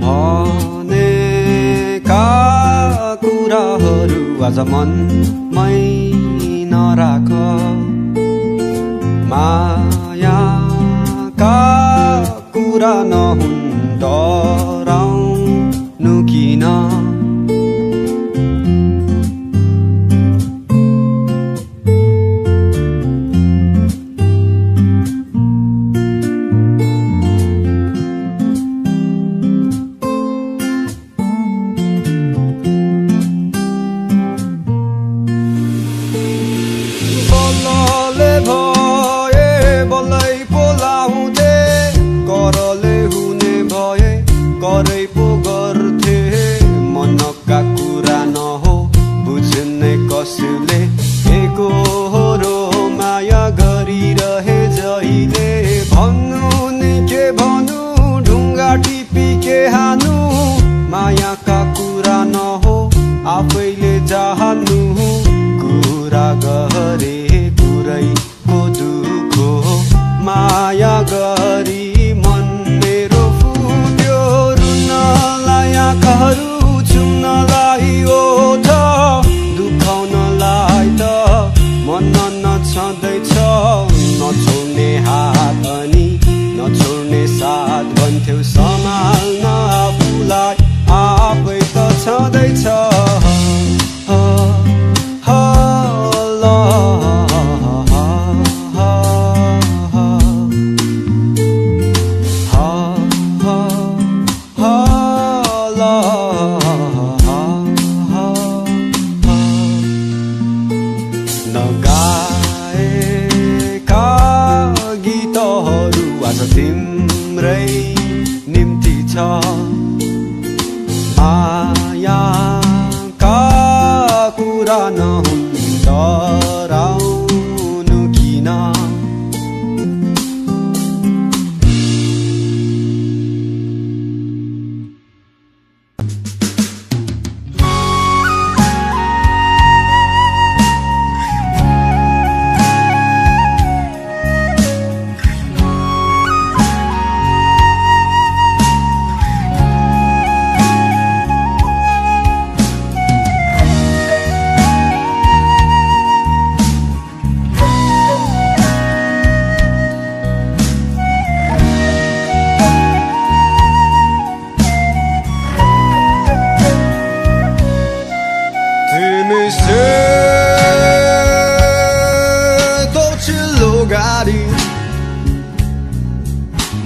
भनेका कुराहरू आज मनमै नराख मायाका कुरा नहुन् डराउनु किन मायाका कुरा नहो आफैले जान्नु कुरा गरे कुरैको दुःख माया गरी मन मेरो फुट्यो रुनलाई आँखाहरू चुम्नलाई ओठ दुखाउनलाई त मन नछँदैछ नछोड्ने हात अनि नछोड्ने साथ भन्थ्यौ सम्हाल्न आफूलाई आफै त छँदैछ नगाएका गीतहरू आज तिम्रै निम्ति छ मायाका कुरा नहुन् डराउनु किन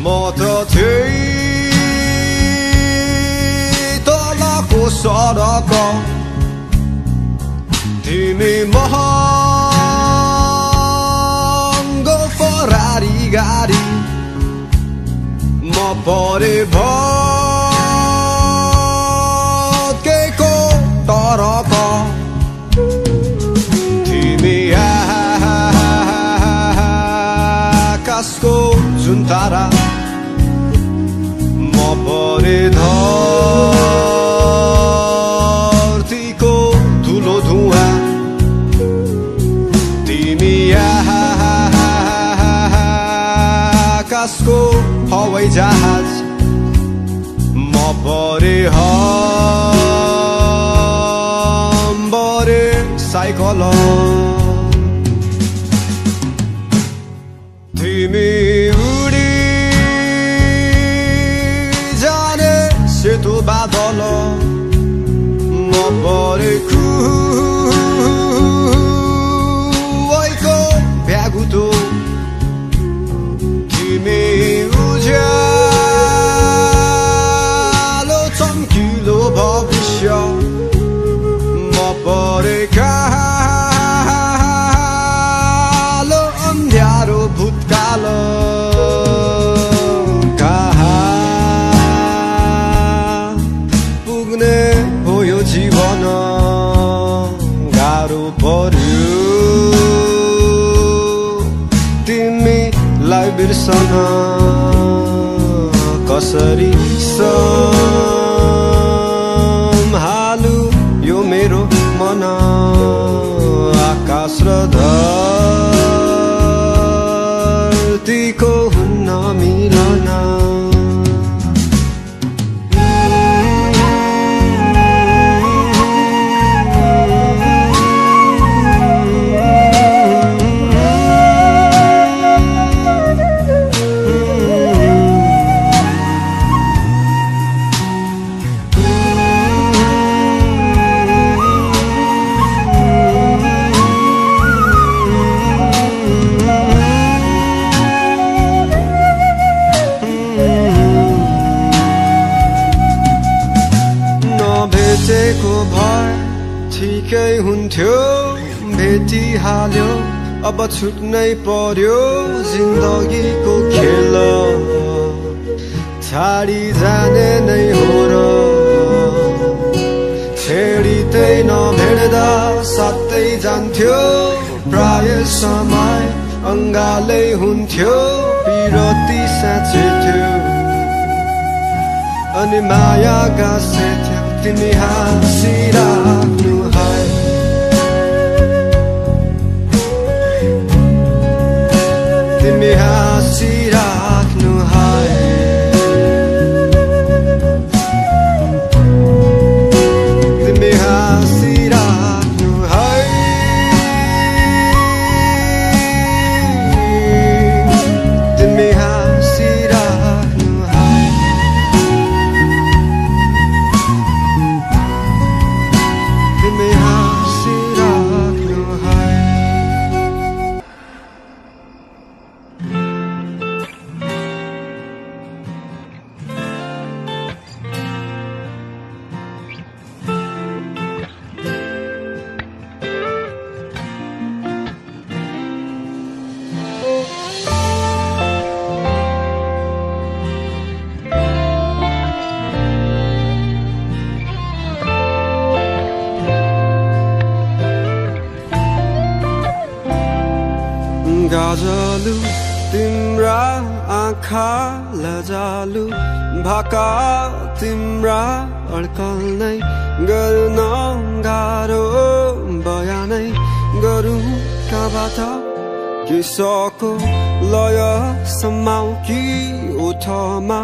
म त तलको सडक तिमी महँगो फरारी गाडी म परे भत्केको तरक तिमी आकाशको जुन तारा म परे धरतीको धुलो धुवा तिमी आकाशको हवाई जहाज म परे हम्बरे साइकल तिमी उडी जाने सेतो बादल म परे खुवाइको भ्यागुतो तिमी उज्यालो चम्किलो भविष्य म परे कालो अन्ध्यारो भूतकाल जीवन गाह्रो पर्यो तिमीलाई बिर्सन कसरी सम्हालु यो मेरो मन आकाश र धरतीको हुन्न मिलन हुन्थ्यो भेटिहाल्यो अब छुट्नै पर्यो जिन्दगीको खेल छाडी जाने नै हो र छेडिँदै नभेट्दा साथै जान्थ्यो प्राय समय अङ्गालै हुन्थ्यो पिरती साँचेथ्यो अनि माया गाँसेथ्यो तिमी हाँसिराख्नु है तिमी हाँसिराख्नु है तिमी हाँसिराख्नु है तिमी हाँसिराख्नु है तिमी हाँसिराख्नु है गाजलु तिम्रा आँखा लजालु भाका तिम्रा अड्कल नै गर्न गाह्रो बयानै गरौँ कहाँबाट किसको लय समाउ कि ओठमा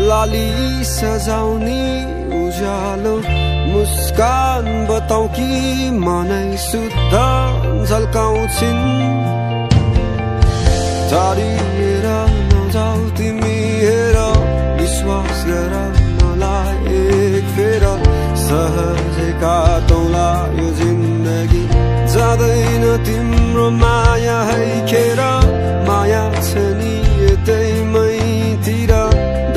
लाली सजाउने उज्यालो मुस्कान बताउ कि मनै शुद्ध झल्काउँछिन् टाढिएर नजाऊ तिमी हेर विश्वास गर मलाई एक फेर सहजै काटौँला यो जिन्दगी जाँदैन तिम्रो माया है खेर माया छ नि यतैमैतिर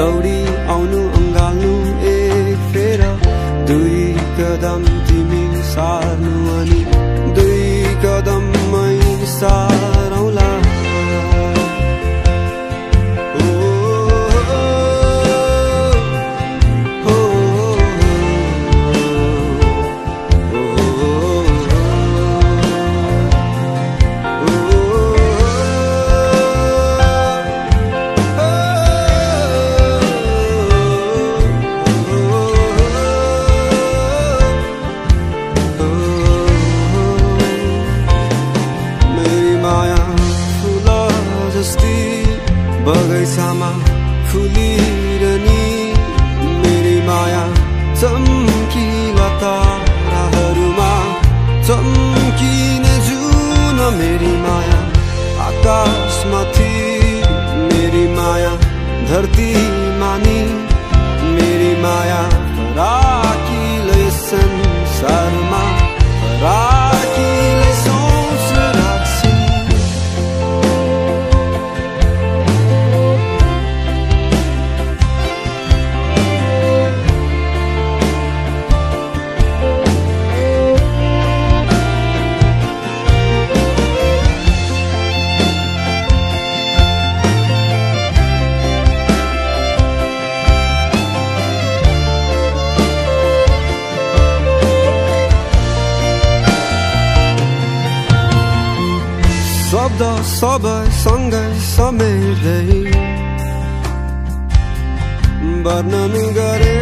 दौडी आउनु अँगाल्नु एक फेर दुई कदम तिमी सार्नु अनि दुई कदममै सारौँला बगैँचामा फुलिरहने मेरी माया चम्किला ताराहरूमा चम्किने जुन मेरी माया आकाशमाथि मेरी माया धरती मानी मेरी माया राखिलै संसारमा राखिलै सोच राख्छिन् शब्द सबै सँगै समेट्दै वर्णन गरे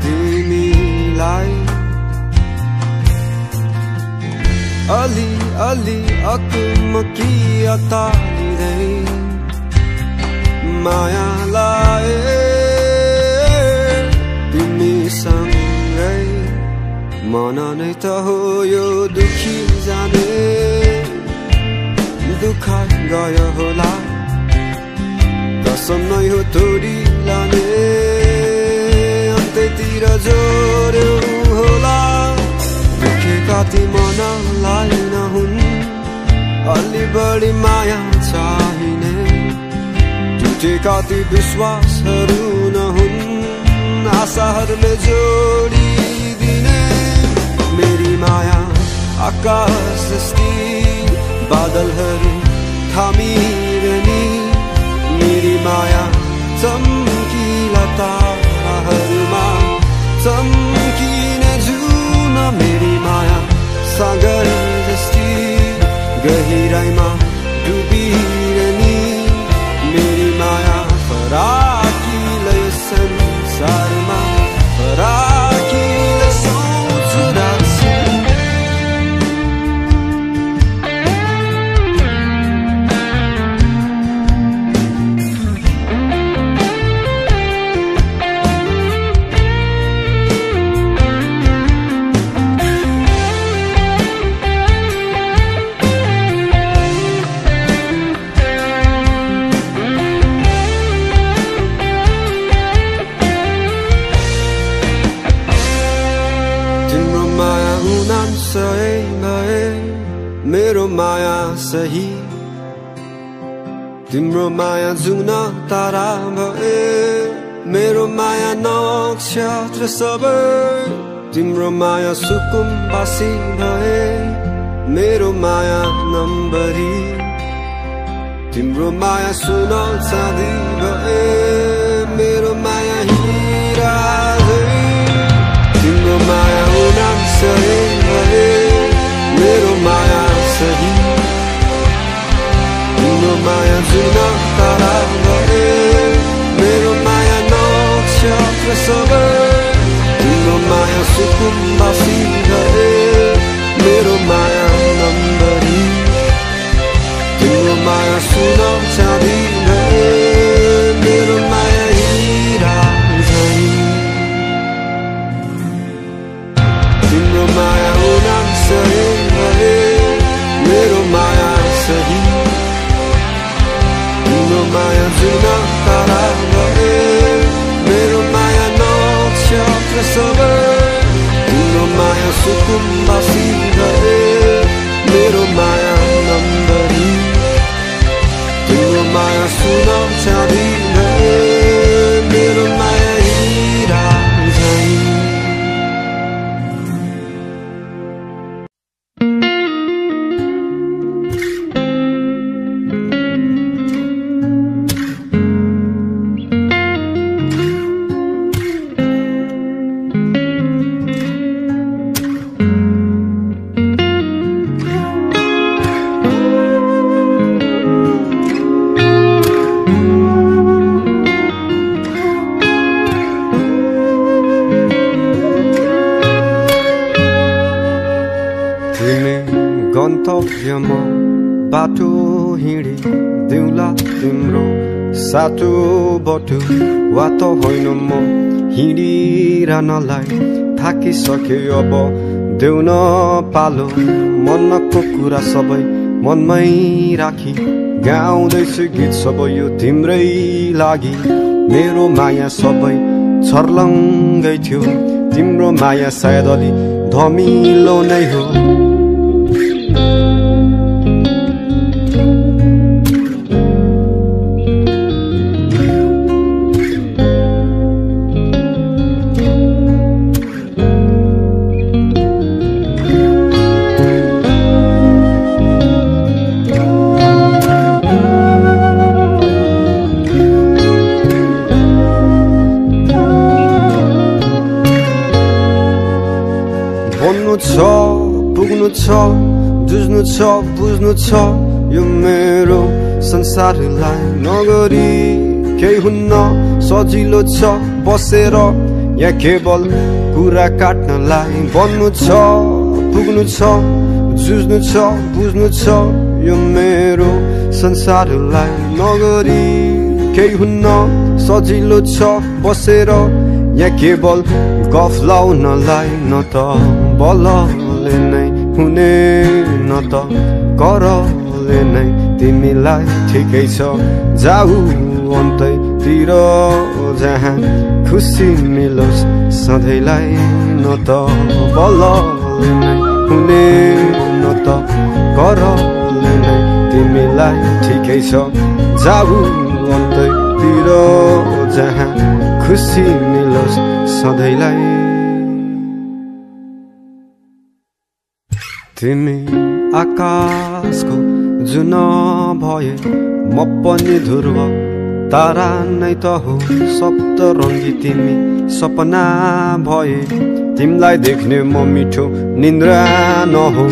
तिमीलाई अलि अलि अकमकी अतालिँदै माया लाए तिमीसँगै मन नै त हो यो दुखी जाने दुःख गयो होला कसम नै हो तोडी लाने अन्त्यतिर जोड्यो होला दुखेका ती मनलाई नहुन् अलि बढी माया चाहिने टुटेका ती विश्वासहरू नहुन् आशाहरूले जोडिदिने माया आकाश जस्ती बादलहरू थामिरहने मेरी माया चम्किला ताराहरूमा चम्किने जुन मेरी माया सागर जस्ती गहिराईमा डुबिरहने मेरी माया फराकिलो यो संसारमा फराकिलो सोच राख्छ मेरो माया सही तिम्रो माया जुन तारा भए मेरो माया नक्षत्र सबै तिम्रो माया सुकुम्बासी भए मेरो माया नम्बरी तिम्रो माया सुन चाँदी भए मेरो माया हिरा तिम्रो माया उनाम सही भए मेरो माया सही तिम्रो माया जुन तारा भए मेरो माया नक्षत्र सबै तिम्रो माया सुकुम्बासी भए मेरो माया नम्बरी तिम्रो माया सुन चाँदी भए मेरो माया हिरा झै तिम्रो माया उनाम सही मेरो माया सही तिम्रो माया जुन तारा भए मेरो माया नक्षत्र सबै तिम्रो माया सुकुम्बासी भए मेरो माया नम्बरी तिम्रो माया सुन चाँदी भए मेरो माया हिरा झै गन्तव्यमा बाटो हिँडिदेऊला तिम्रो साटो बटु वा त होइन म हिँडिरहनलाई थाकिसके अब देउन पालो मनको कुरा सबै मनमै राखी गाउँदैछु गीत सबै यो तिम्रै लागि मेरो माया सबै छर्लङ्गै थियो तिम्रो माया सायद अलि धमिलो नै हो पुग्नु छ जुझ्नु छ बुझ्नु छ यो मेरो संसारलाई नगरी केही हुन्न सजिलो छ बसेर या केवल कुरा काट्नलाई बन्नु छ पुग्नु छ जुझ्नु छ बुझ्नु छ यो मेरो संसारलाई नगरी केही हुन्न सजिलो छ बसेर या केवल गफ लाउनलाई न त बलले नै हुने न त करले नै तिमीलाई ठिकै छ जाऊ अन्तैतिर जहाँ खुसी मिलोस् सधैँलाई न त बलले नै हुने न त करले नै तिमीलाई ठिकै छ जाऊ अन्तैतिर जहाँ खुसी मिलोस् सधैँलाई। तिमी आकाशको जुन भए म पनि ध्रुव तारा नै त हो सप्तरङ्गी तिमी सपना भए तिमीलाई देख्ने म मिठो निन्द्रा नहो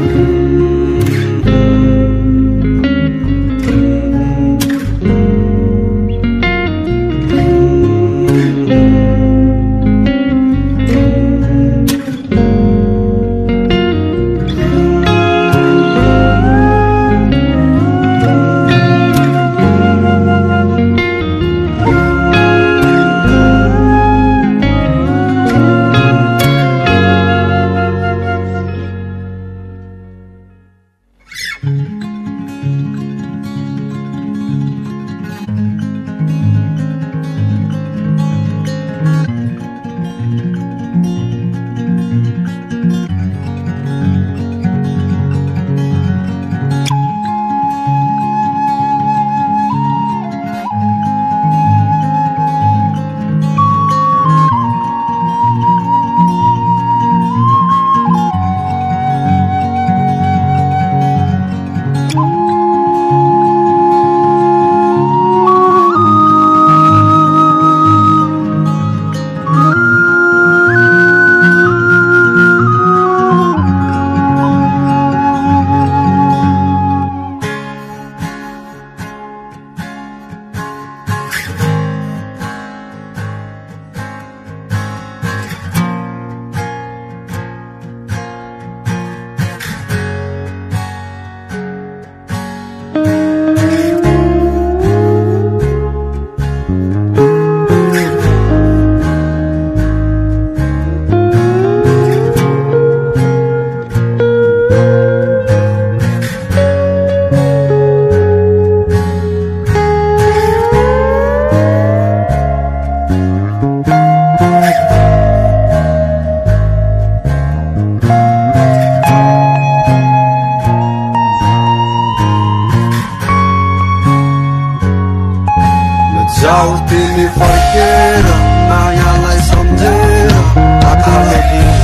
जाऊ तिमी फर्केर मायालाई सम्झेर आँखाले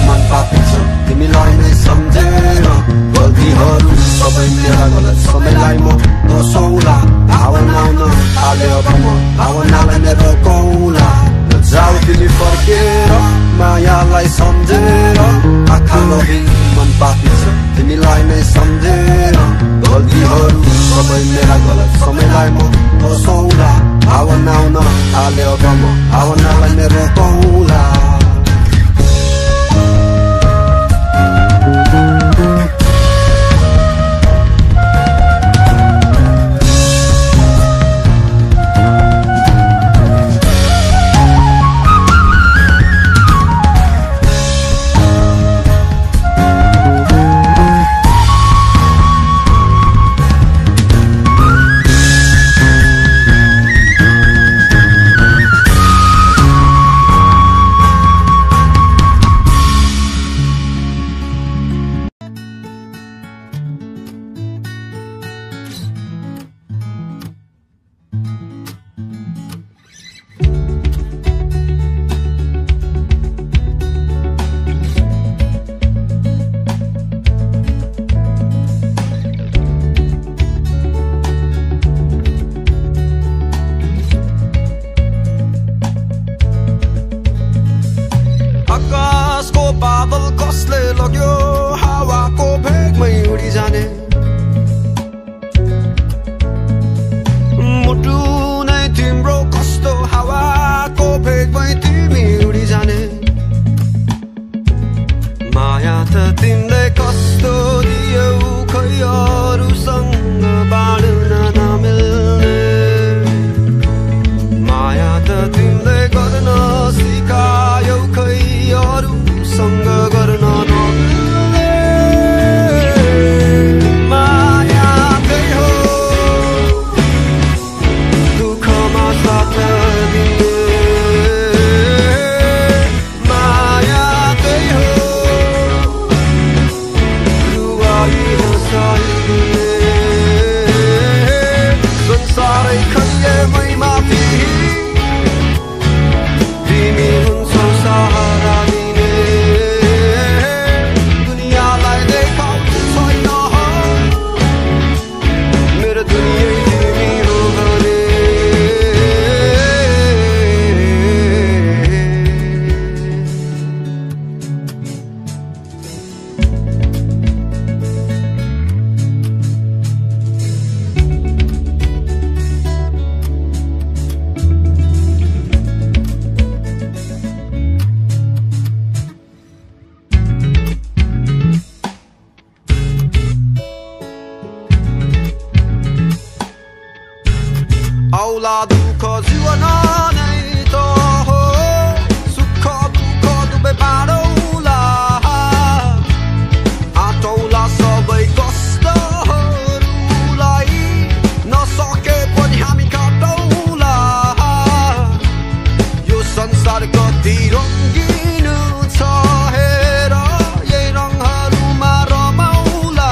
मन पापिन्छ तिमीलाई नै सम्झेर गल्तीहरू सबै मेरा गलत समयलाई म दोषौला भावना आउन थाले अब म भावनालाई नै रोकौला जाऊ तिमी फर्केर मायालाई सम्झेर आँखाले मन पापिन्छ तिमीलाई नै सम्झेर गल्तीहरू सबै मेरा गलत समयलाई म दोषौला भावना आउन थाल्यो अब म भावनालाई नै रोकौला औला दुःख जीवन नै त हो सुख दुःख दुवै बाँडौला आटौला सबै कष्टहरूलाई नसके पनि हामी काटौला यो संसार कति रङ्गिन छ हेर यही रङहरूमा रमाउला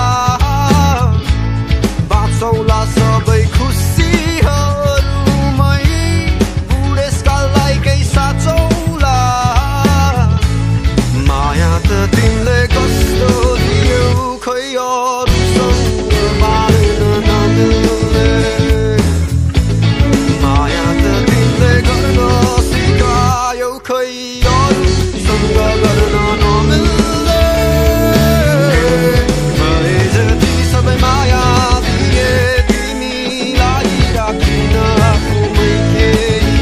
बाँचौला सबै खुसीहरूमै बुढेसकाललाई केही साँचौला माया त तिमीले कस्तो दियौ खै अरूसँग बाँड्न नमिल्ने माया त तिमीले गर्न सिकायौ खै अरूसँग गर्न नमिल्ने मैले जति सबै माया दिए तिमीलाई राखिन आफूमै केही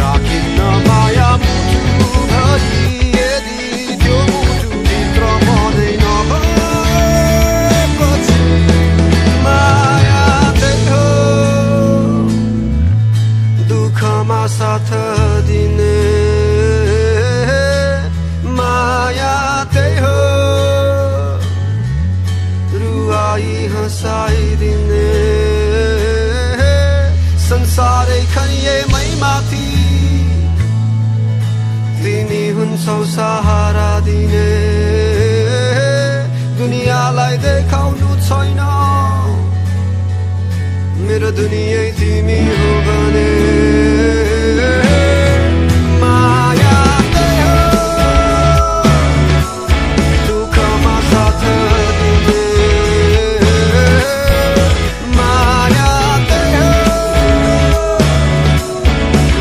राखिन माया मुटुभरि यदि त्यो मुटुभित्र मनै नभएपछि माया त्यही हो दुःखमा साथ दिने माया त्यही हो रुवाई हँसाइदिने संसारै खनिएमै माथि तिमी हुन्छौ सहारा दिने दुनियाँलाई देखाउनु छैन मेरो दुनियाँ तिमी हो भने माया त्यही हो दुःखमा साथ दिने माया त्यही हो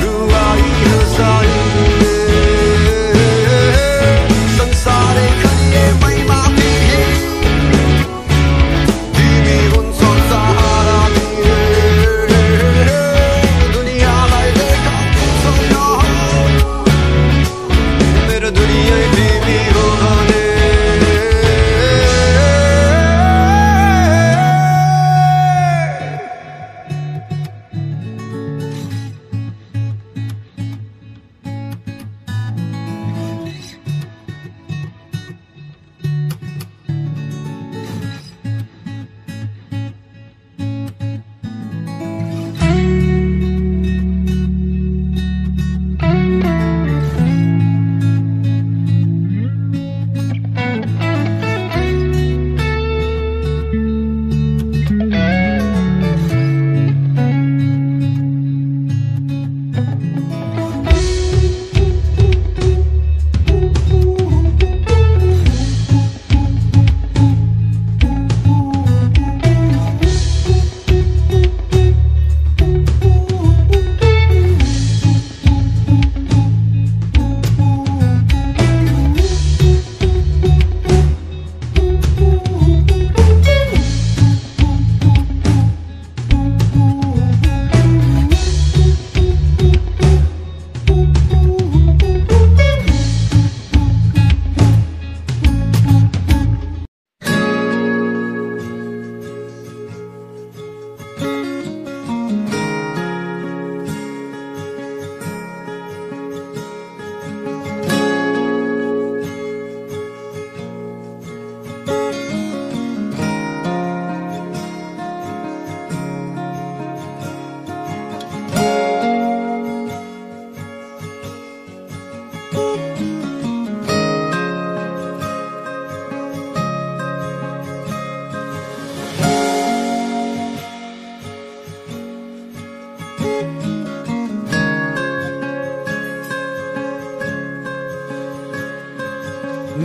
रुवाई हँसाइदिने संसारै खनिएमै माथि तिमी हुन्छौ सहारा दिने दुनियाँलाई देखाउनु छैन मेरो दुनियाँ तिमी हो भने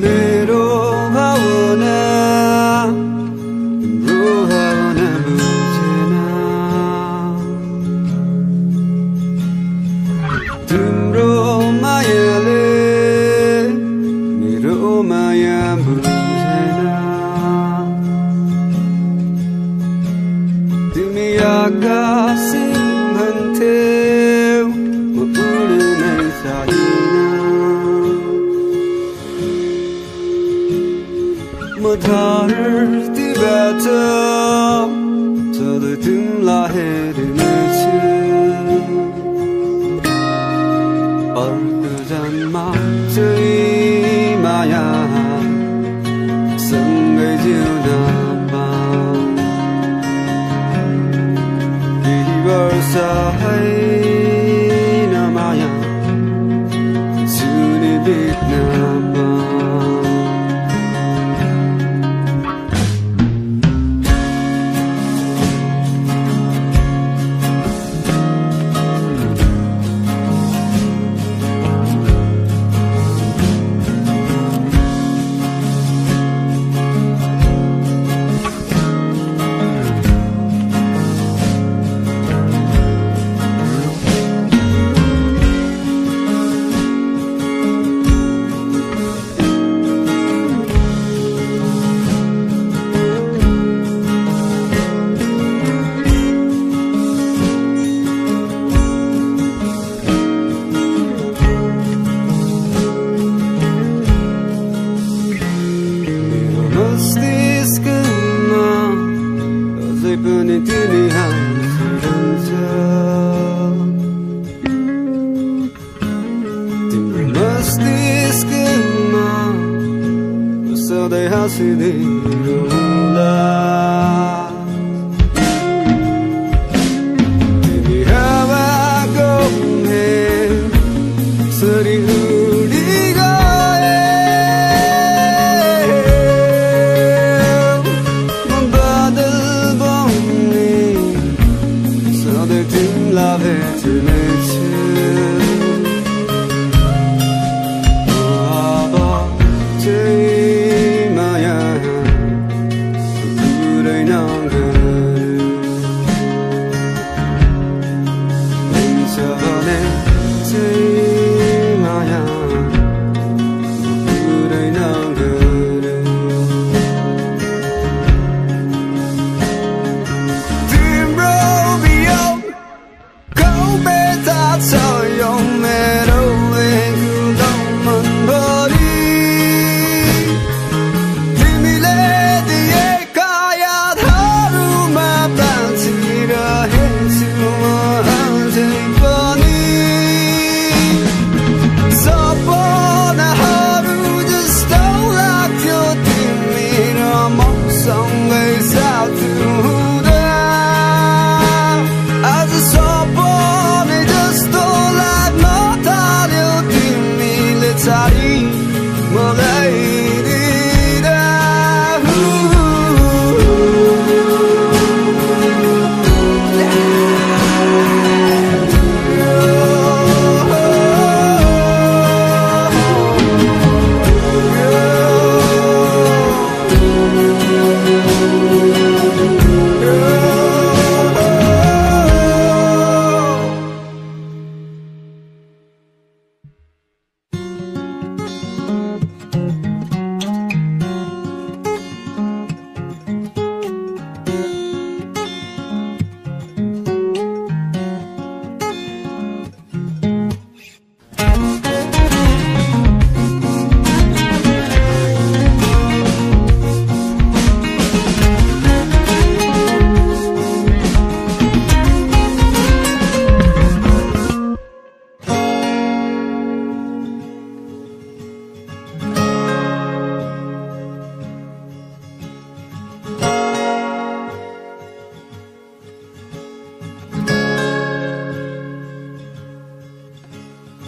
मेरो भावना तिम्रो भावना बुझेन तिम्रो मायाले मेरो माया बुझेन तिमी आकाश भन्थ्यौ म उड्नै सक्दिनँ म धरतीबाट सधैँ तिमलाई हेर्नेछु अर्को जन्म चाहिँ माया सँगै जिउन पाऊँ केही वर्ष होइन माया जिउने बित्न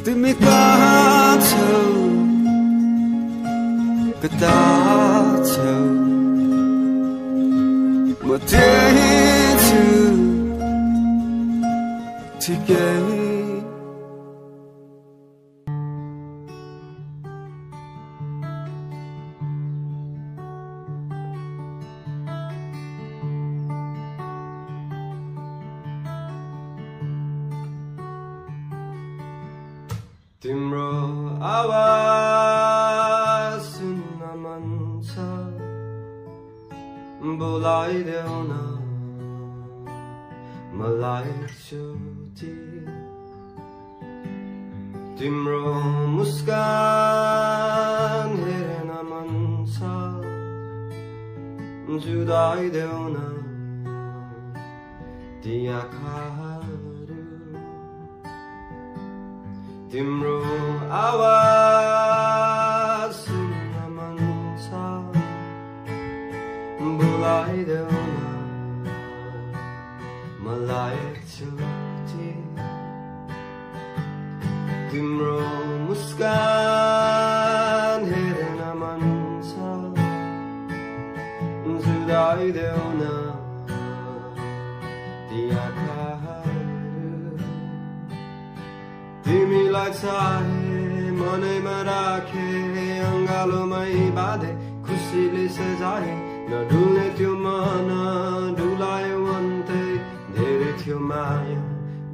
तिमी कहाँ छौ कता छौ म त्यही छु ठिकै तिम्रो आवाज सुन्न मन छ बोलाइदेऊ न मलाई एकचोटि तिम्रो मुस्कान हेर्न मन छ जुदाइदेऊ न ती आँखाहरू तिम्रो आवाज सुन्न मन छ बोलाइदेऊ न मलाई एकचोटि तिम्रो मुस्कान हेर्न मन छ जुदाइदेऊ न ती आँखाहरू तिमीलाई चाहे मनैमा राखे अङ्गालोमै बाँधे खुसीले सजाए नडुल्ने त्यो मन डुलायो अन्तै धेरै थियो माया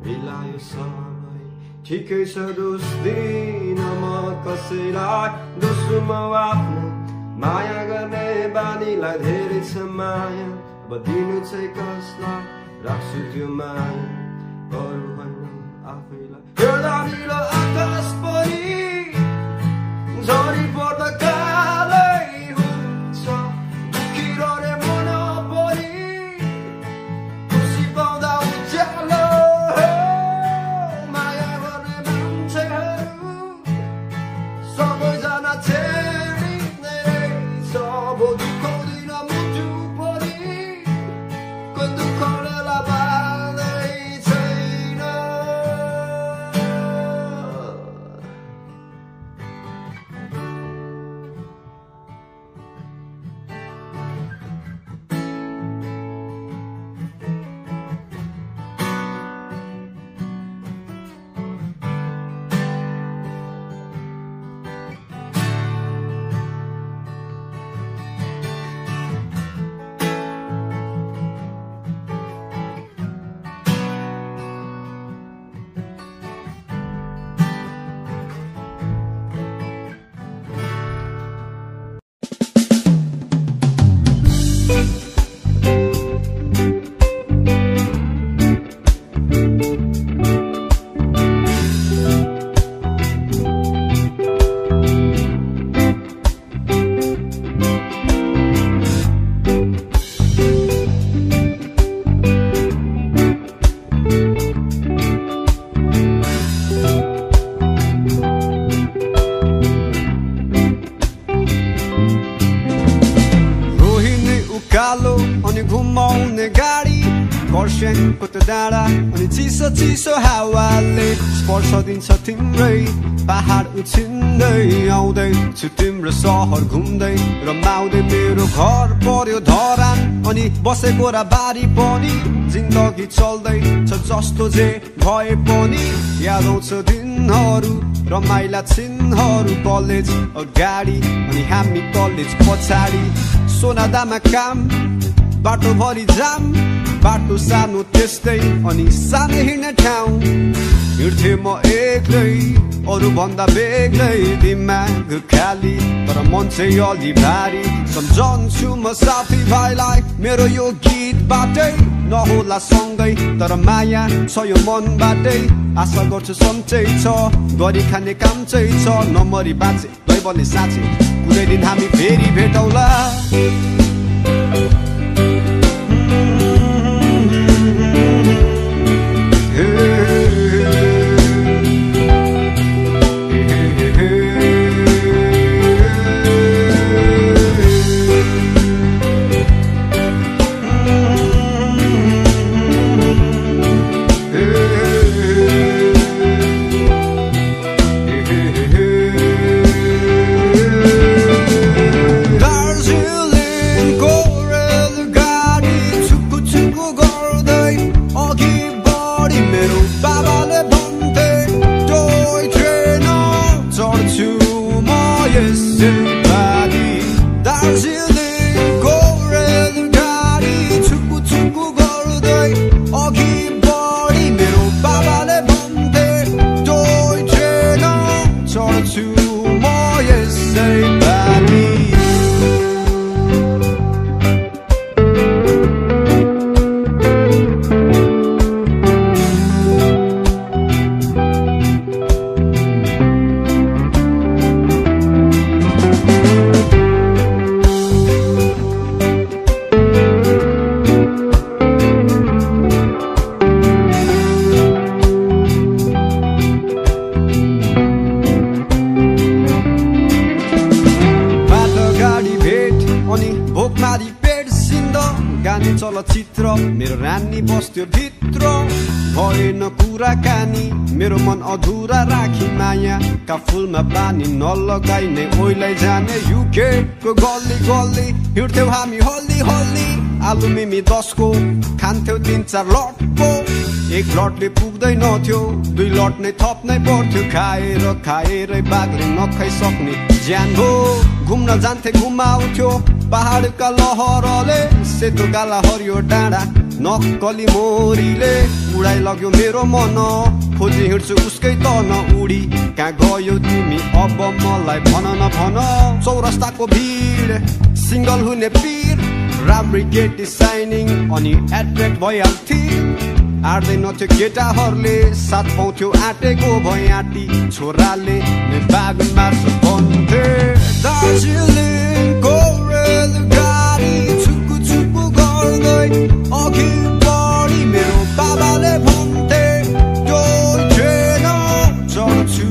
बिलायो सबै ठिकै छ दोष दिन म कसैलाई दोस्रो म आफ्नो माया गर्ने बानीलाई धेरै छ माया अब दिनु चाहिँ कसलाई राख्छु त्यो माया अरू होइन आफैलाई हेर्दा निलो आकाश पनि झरी पर्दा कालै हुन्छ दुखिरहने मन पनि खुसी पाउँदा उज्यालो माया गर्ने मान्छेहरू सबैजना छेडिने रहेछ अब दुखाउँदिन मुटु पनि कोही दुःखले बाँध्दै छैन अनि घुमाउने गाडी खरसाङको त डाँडा अनि चिसो चिसो हावाले स्पर्श दिन्छ तिम्रै पहाड उछिन्दै आउँदैछु तिम्रो सहर घुम्दै रमाउँदै मेरो घर पर्यो धरान अनि बसेको र बारी पनि जिन्दगी चल्दै छ जस्तो जे भए पनि याद आउँछ दिनहरू रमाइला छिनहरू कलेज अगाडि अनि हामी कलेज पछाडि सोनादामा काम बाटो भरि जाम बाटो सानो त्यस्तै अनि सानो हिँड्ने ठाउँ हिँड्थे म एक्लै अरू भन्दा बेग्लै दिमाग खाली तर मन चाहिँ अलि भारी सम्झन्छु म साथी भाइलाई मेरो यो गीतबाटै नहोला सँगै तर माया छ यो मनबाटै आशा गर्छु सन्चै छ गरी खाने काम चाहिँ छ नमरी बाँचे दैवले साँचे कुनै दिन हामी फेरि भेटौला भएन कुराकानी मेरो मन अधुरा राखी मायाका फुलमा पानी नलगाइने ओइलाई जाने युके को गल्ली गल्ली हिँड्थ्यौ हामी हल्ली हल्ली आलु मिमी 10 को खान्थ्यौ 3-4 लटको एक लटले पुग्दैनथ्यो 2 लट नै थप्नै पर्थ्यो खाएर खाएरै बाघले नखाइसक्ने ज्यान हो घुम्न जान्थे घुमाउँथ्यो पहाडका लहरले सेतो गाला हरियो डाँडा नक्कली मोरीले उडाइ लग्यो मेरो मन खोजी हिँड्छु उसकै तन उडी कहाँ गयो तिमी अब मलाई भन न भन चौरस्ताको भिड सिंगल हुने पीर राम्री केटी साइनिङ अनि एट्र्याक्ट भइहाल्थे आड्दैनथ्यो केटाहरूले साथ पाउँथ्यो आँटेको भई आँटी छोराले नै बाग मार्छ भन्थे दार्जिलिङको रेलगाडी छुकु छुकु गर्दै अघि बढी मेरो बाबाले भन्थे त्यो ट्रेन चढ्छु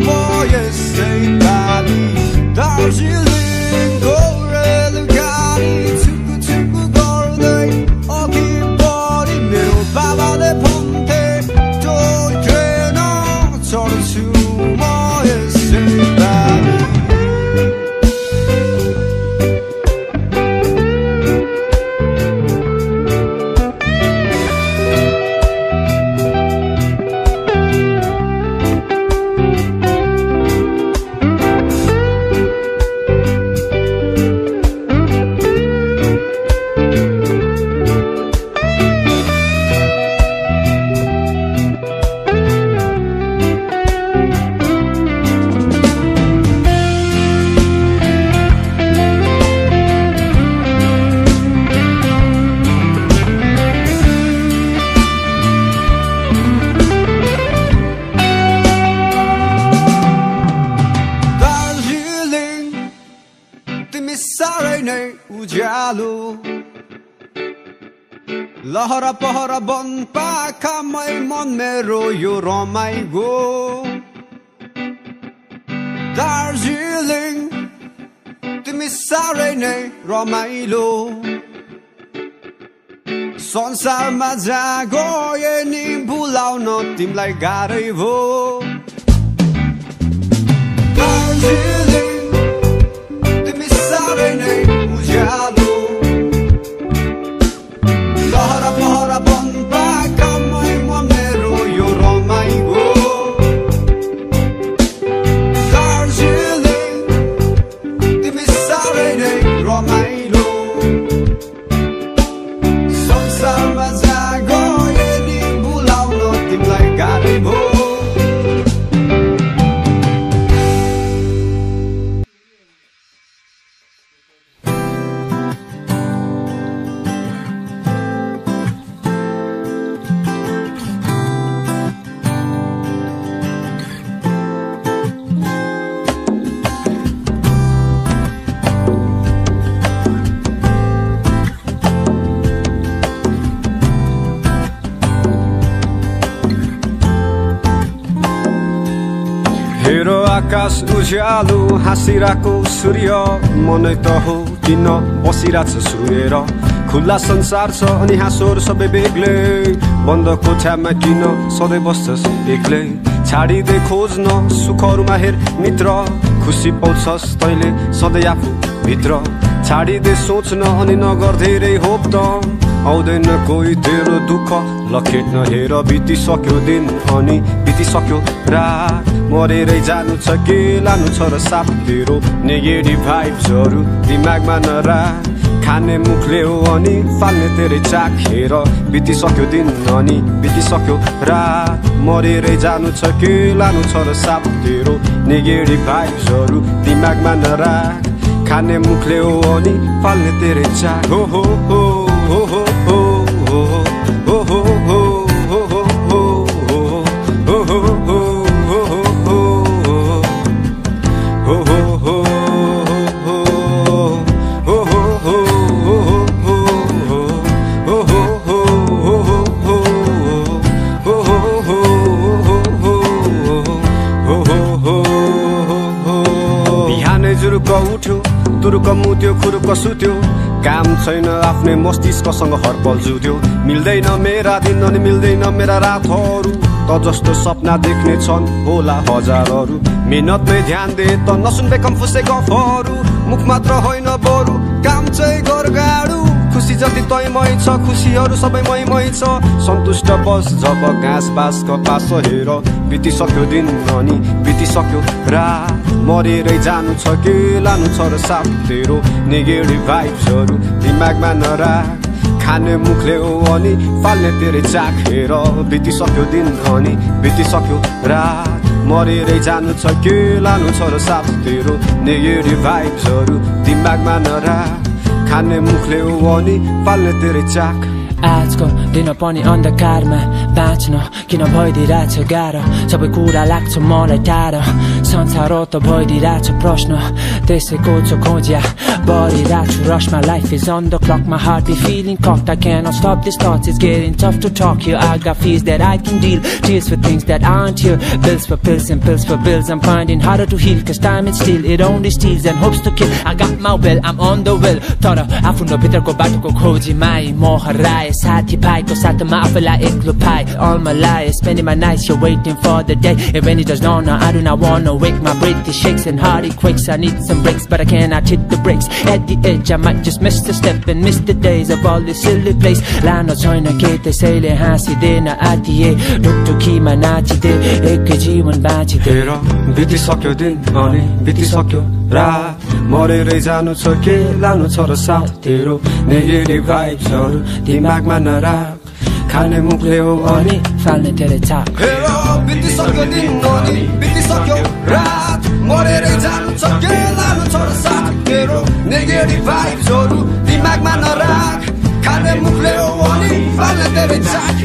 म यसै पालि दार्जिलिङको रेलगाडी छुकु छुकु गर्दै अघि बढी मेरो बाबाले भन्थे त्यो ट्रेन चढ्छु म यसै पालि उज्यालो लहरा पहरा बन पाखामै मन मेरो यो रमाइगो दार्जिलिङ तिमी साह्रै नै रमाइलो संसारमा जहाँ गए नि भुलाउन तिमीलाई गाह्रै भो दार्जिलिङ तिमी साह्रै नै उज्यालो लहरा पहरा बन पाखामै मन मेरो यो रमाइगो दार्जिलिङ तिमी साह्रै नै रमाइलो संसारमा जहाँ गए नि भुलाउन तिमीलाई गाह्रै भो हेरो आकाश उज्यालो हाँसिरहेको सूर्य मनै त हो किन बसिरहेछ सुहेर खुल्ला संसार छ अनि हाँसोर सबै बेग्लै बन्द कोठामा किन सधैँ बस्छस् एक्लै छाडिदे खोज्न सुखहरूमा हेर मित्र खुसी पाउँछस् तैले सधैँ आफू भित्र छाडिदे सोच्न अनि नगर धेरै होप त आउँदैन कोही तेरो दुःख लखेट्न हेर बितिसक्यो दिन अनि बितिसक्यो रात मरेरै जानु छ के लानु छ र साथ तेरो नेगेटिभ भाइब्सहरू दिमागमा नराख खाने मुखले हो अनि फाल्ने तेरै चाक हेर बितिसक्यो दिन अनि बितिसक्यो रात मरेरै जानु छ के लानु छ र साथ तेरो नेगेटिभ भाइब्सहरू दिमागमा नराख खाने मुखले हो अनि फाल्ने तेरै चाक हो हो हो हो हो हो हो हो हो हो तुरुक मुत्यो खुरुक सुत्यो काम छैन आफ्नै मस्तिष्कसँग हरपल जुत्यो मिल्दैन मेरा दिन अनि मिल्दैन मेरा रातहरू त जस्तो सपना देख्ने छन् होला हजारहरू मेहनतमै ध्यान दे त नसुन्दै कम्फुसे गफहरू मुख मात्र होइन बरु काम चाहिँ गर गाडु खुसी जति तैमै छ खुसीहरू सबै मै छ सन्तुष्ट बस जब घाँस बास कपास हेर बितिसक्यो दिन अनि बितिसक्यो रात मरेरै जानु छ के लानु छ र साथ तेरो नेगेटिभ भाइब्सहरू दिमागमा नराख खाने मुखले हो अनि फाल्ने तेरे चाख हेर बितिसक्यो दिन अनि बितिसक्यो रात मरेरै जानु छ के लानु छ र साथ तेरो नेगेटिभ भाइब्सहरू दिमागमा नराख खाने मुखले हो अनि फाल्ने तेरे चाख आजको दिन पनि अन्धकारमा बाँच्न किन भइदिरहेछ गाह्रो सबै कुरा लाग्छ मलाई टाढो संसार त भइदिरहेछ प्रश्न त्यसैको छ खोज्या बढिरहेको छु रसमा life is on the clock my heart be feeling cocked I cannot stop this thoughts it's getting tough to talk here I got fears that I can deal tears for things that aren't here bills for pills and pills for bills I'm finding harder to heal cause time is still it only steals and hopes to kill I got my will I'm on the will तर आफ्नो भित्रको बाटोको खोजीमा म हराए साथी भाइको साथमा आफूलाई एक्लो पाए all my life spending my nights here waiting for the day and when it does not I do not wanna wake my breath it shakes and heart it quakes I need some breaks but I cannot hit the brakes at the edge I might just miss the step and miss the days of all this silly place लानो छैन के त्यसैले हाँसिदेन आतिए ढुकढुकीमा नाचिदे एकै जीवन बाँचिदे बितिसक्यो दिन अनि बितिसक्यो रात मरेरै जानु छ के लानु छ र साथ तेरो नेगेटिभ भाइब्सहरू दिमागमा नराख खाने मुखले हो अनि फाल्ने तेरे चाख बितिसक्यो दिन अनि बितिसक्यो रात मरेरै जानु छ के लानु छ र साथ तेरो नेगेटिभ भाइब्सहरू दिमागमा नराख खाने मुखले हो अनि फाल्ने तेरे चाख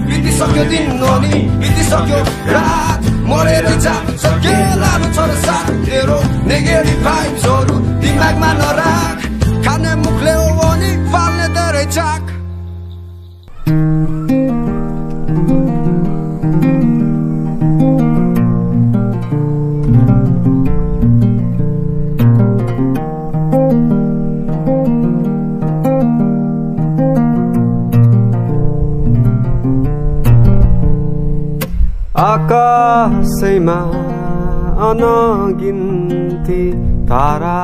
बितिसक्यो दिन अनि बितिसक्यो रात मरेरै जानु छ के लानु छ र साथ तेरो नेगेटिभ भाइब्सहरू दिमागमा नराख खाने मुखले हो अनि फाल्ने तेरे चाख आकाशैमा अनगिन्ती तारा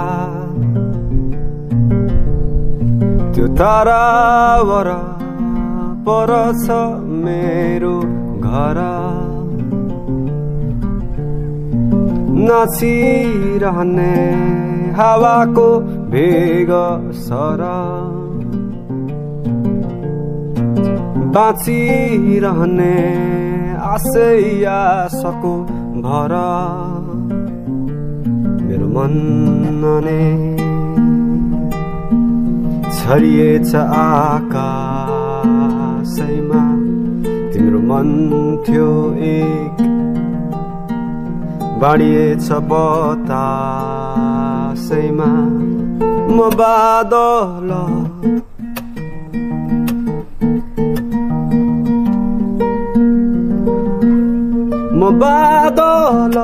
त्यो तारावर परछ मेरो घर नाचिरहने हावाको भेग सर बाँचिरहने आशको भर मेरो मन नै छरिएछ आकाशैमा तिम्रो मन थियो एक बाडिएछ बतासैमा म बादल म बादल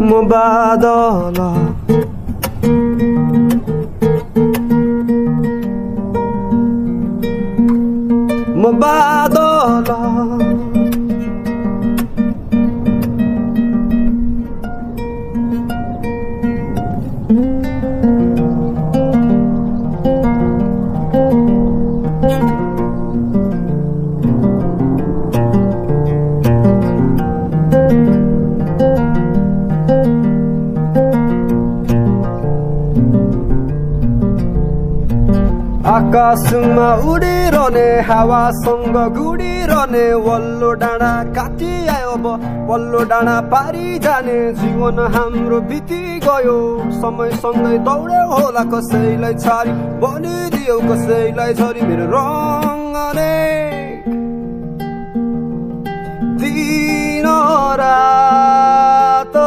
म बादल म बादल आकाशमा उडिरहने हावासँग गुडिरहने वल्लो डाँडा काटी आयो अब वल्लो डाँडा पारी जाने जीवन हाम्रो बिति गयो समयसँगै दौड्यो होला कसैलाई छाडी बनिदियो कसैलाई झरी मेरो रङले दिन रात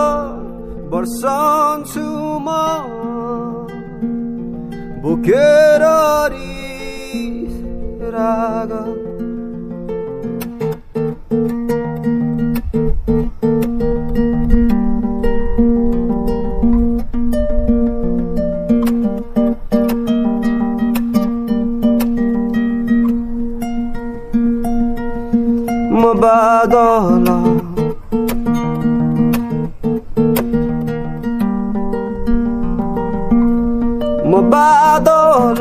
बर्सन्छु म बोकेर राग बादल म बादल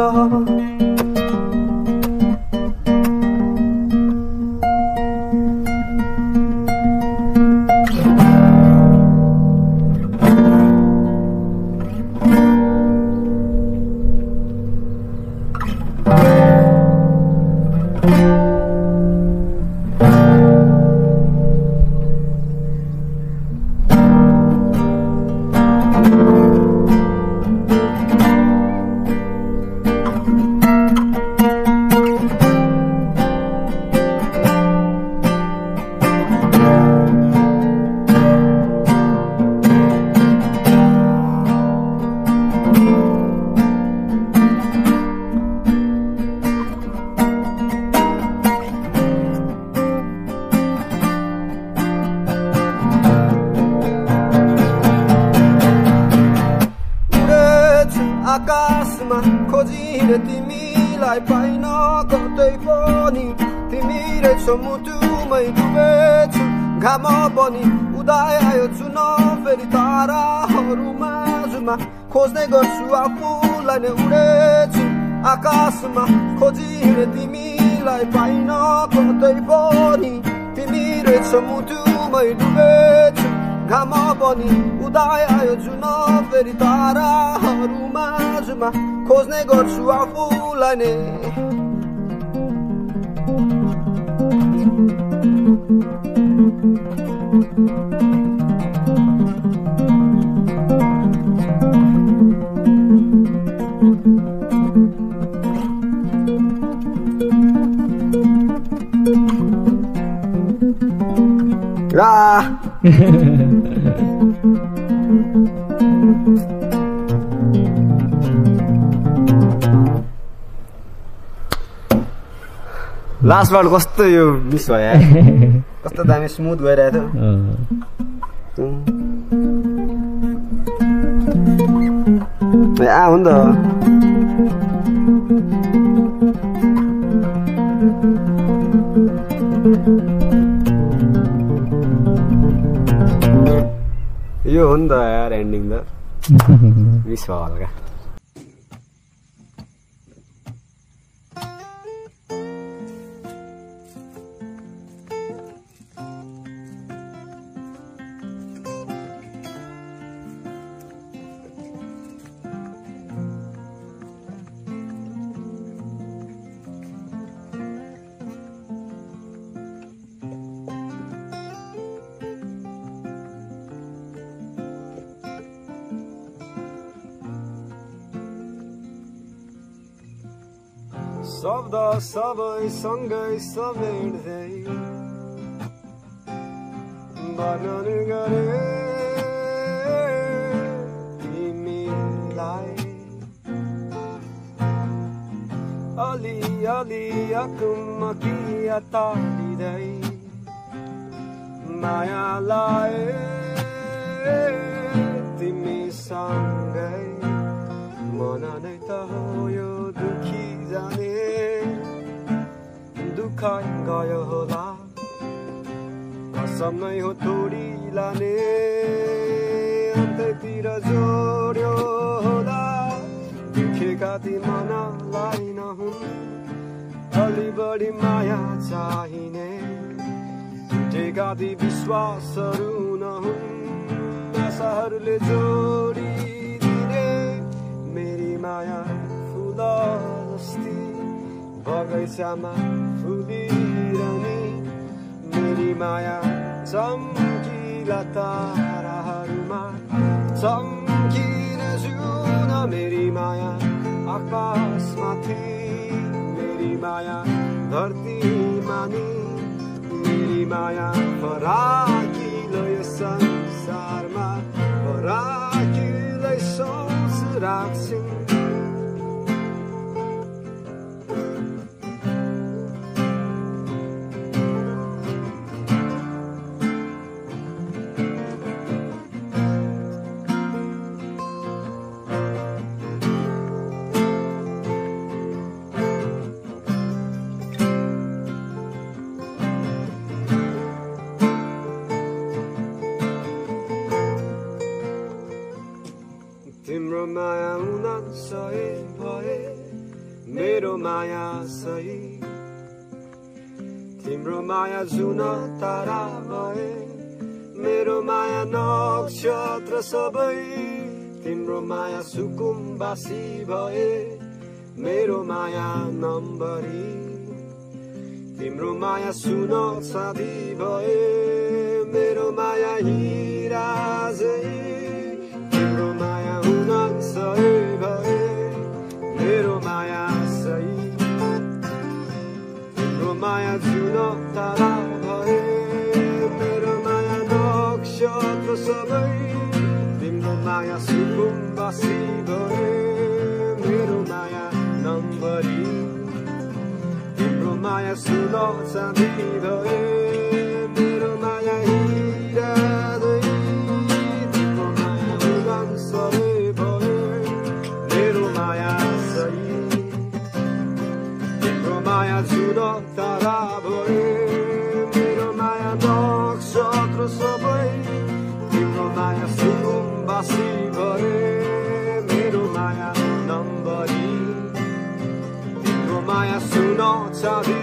आकाशमा खोजिने तिमीलाई पाइन कतै पनि तिमी रहेछौ मुटुमै डुबेछु घाम पनि उदय आयो चुन फेरि ताराहरू माझमा खोज्ने गर्छु आफूलाई नै उडेछु आकाशमा खोजिने तिमीलाई पाइन कतै पनि तिमी रहेछौ मुटुमै डुबेछु घाम पनि उदय आयो जुन फेरि ताराहरू माझमा खोज्ने गर्छु आफूलाई नै लास्ट वार्ड कस्तो यो मिस भयो कस्तो दामी स्मुथ गइरहेको थियो हो नि त यो हो नि त यार एन्डिङ त मिस भयो हल्का शब्द सबै सँगै समेट्दै वर्णन गरे तिमीलाई अलि अलि अकुमकिया तारिँदै माया लाए तिमीसँगै मन नै त हो यो दुखी जाने दुःख गयो होला कसम नै हो थोडी लाने अन्त्यतिर जोड्यो होला दुखेका ती मनलाई नहुन् अलि बढी माया चाहिने टुटेका ती विश्वासहरू नहुन् आशाहरूले जोडिदिने मेरी माया फुल जस्ती बगैँचामा फुलिरहने मेरी माया चम्किला ताराहरूमा चम्किन जुन मेरी माया आकाशमाथि मेरी माया धरतीमा नि मेरी माया फराकिलो यो संसारमा फराकिलै सोच राख्छिन् माया उनन सही भए मेरो माया सही तिम्रो माया जुन तारा भए मेरो माया नक्षत्र सबै तिम्रो माया सुकुम्बासी भए मेरो माया नम्बरी तिम्रो माया सुन साथी भए मेरो माया हिरा झै तिम्रो माया उनन सही भए मेरो माया सही तिम्रो माया जुन तारा भए मेरो माया नक्षत्र सबै तिम्रो माया सुकुम्बासी भए मेरो माया नम्बरी तिम्रो माया सुन चाँदी भए मेरो माया हिरा झै तिम्रो माया उनन सही भए मेरो माया सही तिम्रो माया जुन तारा भए मेरो माया नक्षत्र सबै तिम्रो माया सुकुम्बासी भए मेरो माया नम्बरी तिम्रो माया सुन चाँदी